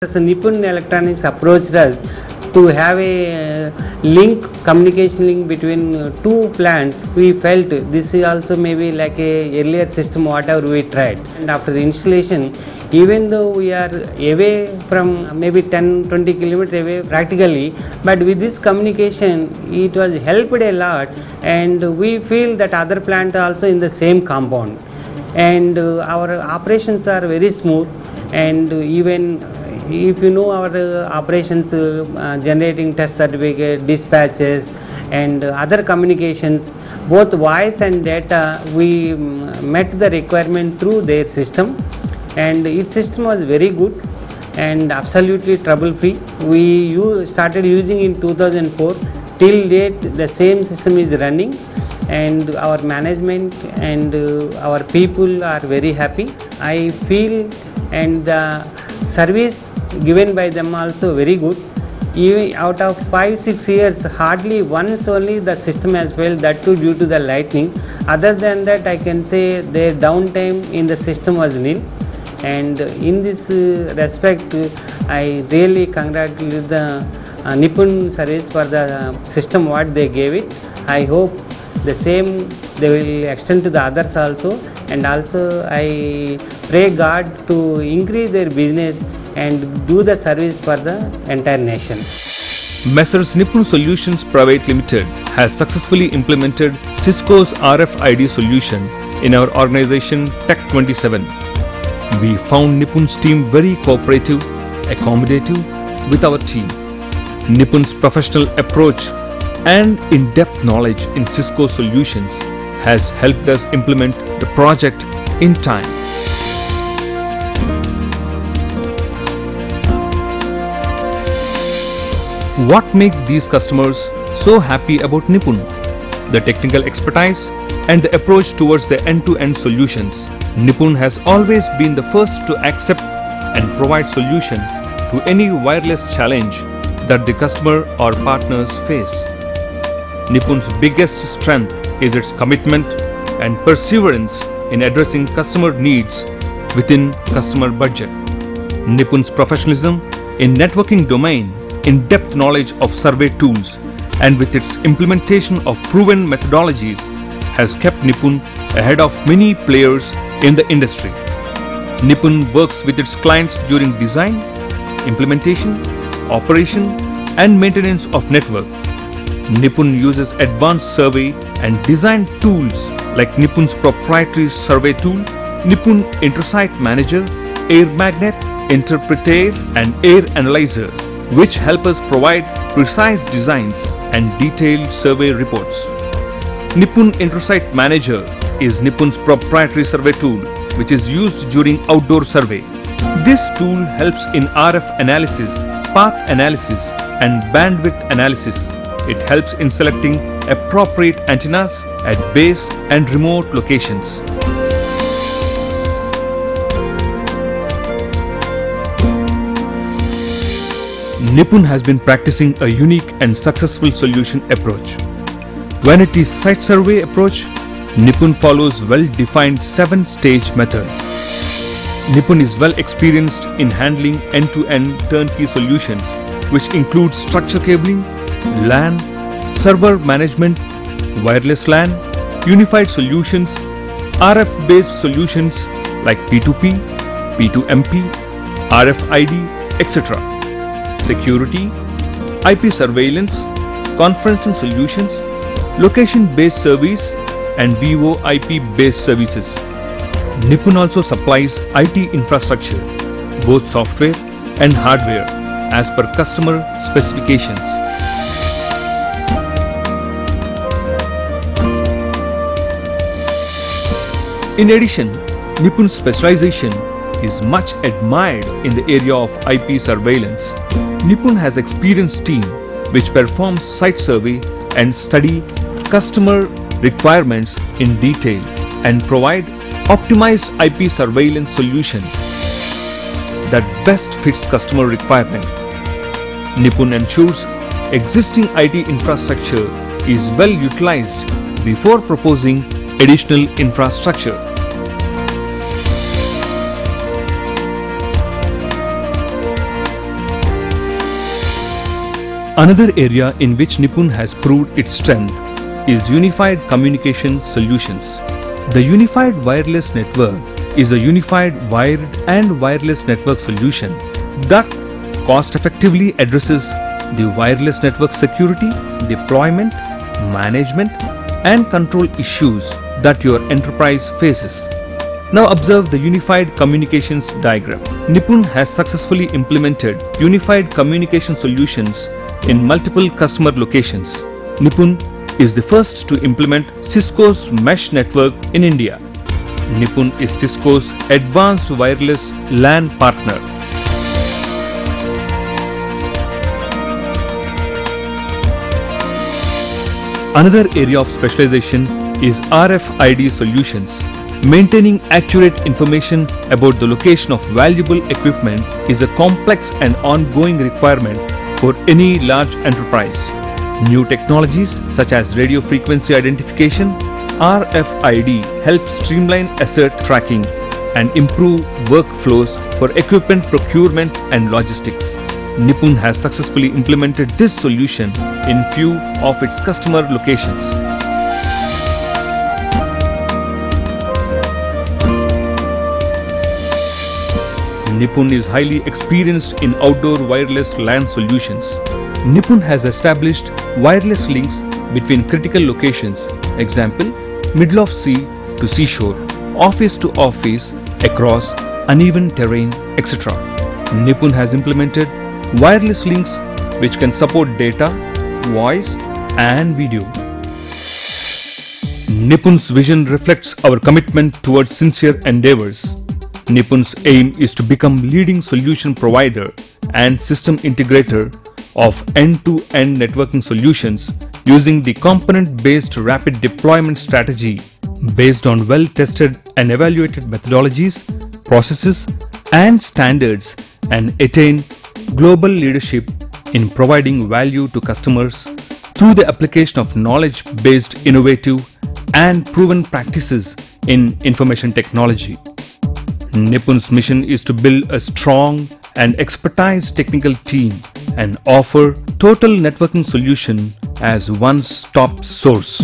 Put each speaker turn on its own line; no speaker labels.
Nipun Electronics approached us to have a communication link between two plants. We felt this is also maybe like a earlier system whatever we tried. And after installation, even though we are away from maybe 10-20 kilometers away practically, but with this communication it was helped a lot, and we feel that other plant also in the same compound, and our operations are very smooth. And even if you know our operations, generating test certificate, dispatches and other communications, both voice and data, we met the requirement through their system, and its system was very good and absolutely trouble free. We started using in 2004, till date the same system is running, and our management and our people are very happy, I feel, and the service given by them also very good. Even out of 5-6 years, hardly once only the system has failed, that too due to the lightning. Other than that, I can say their downtime in the system was nil. And in this respect, I really congratulate the Nipun service for the system what they gave it. I hope the same they will extend to the others also, and also I pray God to increase their business and do the service for the entire nation.
Messrs Nipun Solutions Private Limited has successfully implemented Cisco's RFID solution in our organization Tech 27. We found Nipun's team very cooperative, accommodative with our team. Nipun's professional approach and in-depth knowledge in Cisco solutions has helped us implement the project in time. What makes these customers so happy about Nipun? The technical expertise and the approach towards the end-to-end solutions. Nipun has always been the first to accept and provide solution to any wireless challenge that the customer or partners face. Nipun's biggest strength is its commitment and perseverance in addressing customer needs within customer budget. Nipun's professionalism in networking domain, in-depth knowledge of survey tools, and with its implementation of proven methodologies has kept Nipun ahead of many players in the industry. Nipun works with its clients during design, implementation, operation and maintenance of network. Nipun uses advanced survey and design tools like Nipun's proprietary survey tool, Nipun InterSite Manager, Air Magnet, Interpreter and Air Analyzer, which help us provide precise designs and detailed survey reports. Nipun InterSite Manager is Nipun's proprietary survey tool which is used during outdoor survey. This tool helps in RF analysis, path analysis and bandwidth analysis. It helps in selecting appropriate antennas at base and remote locations. Nipun has been practicing a unique and successful solution approach. When it is site survey approach, Nipun follows well-defined 7-stage method. Nipun is well experienced in handling end-to-end turnkey solutions, which include structure cabling, LAN, server management, wireless LAN, unified solutions, RF-based solutions like P2P, P2MP, RFID, etc. Security, IP surveillance, conferencing solutions, location-based service and VoIP-based services. Nipun also supplies IT infrastructure, both software and hardware, as per customer specifications. In addition, Nipun's specialization is much admired in the area of IP surveillance. Nipun has experienced team which performs site survey and study customer requirements in detail and provide optimized IP surveillance solution that best fits customer requirement. Nipun ensures existing IT infrastructure is well utilized before proposing additional infrastructure. Another area in which Nipun has proved its strength is unified communication solutions. The Unified Wireless Network is a unified wired and wireless network solution that cost-effectively addresses the wireless network security, deployment, management, and control issues that your enterprise faces. Now observe the unified communications diagram. Nipun has successfully implemented unified communication solutions in multiple customer locations. Nipun is the first to implement Cisco's mesh network in India. Nipun is Cisco's advanced wireless LAN partner. Another area of specialization is RFID solutions. Maintaining accurate information about the location of valuable equipment is a complex and ongoing requirement for any large enterprise. New technologies such as radio frequency identification, RFID help streamline asset tracking and improve workflows for equipment procurement and logistics. Nipun has successfully implemented this solution in few of its customer locations. Nipun is highly experienced in outdoor wireless LAN solutions. Nipun has established wireless links between critical locations, example, middle of sea to seashore, office to office, across uneven terrain, etc. Nipun has implemented wireless links which can support data, voice, and video. Nipun's vision reflects our commitment towards sincere endeavors. Nipun's aim is to become leading solution provider and system integrator of end-to-end networking solutions using the component-based rapid deployment strategy based on well-tested and evaluated methodologies, processes, and standards, and attain global leadership in providing value to customers through the application of knowledge-based innovative and proven practices in information technology. Nipun's mission is to build a strong and expertise technical team and offer total networking solution as one-stop source.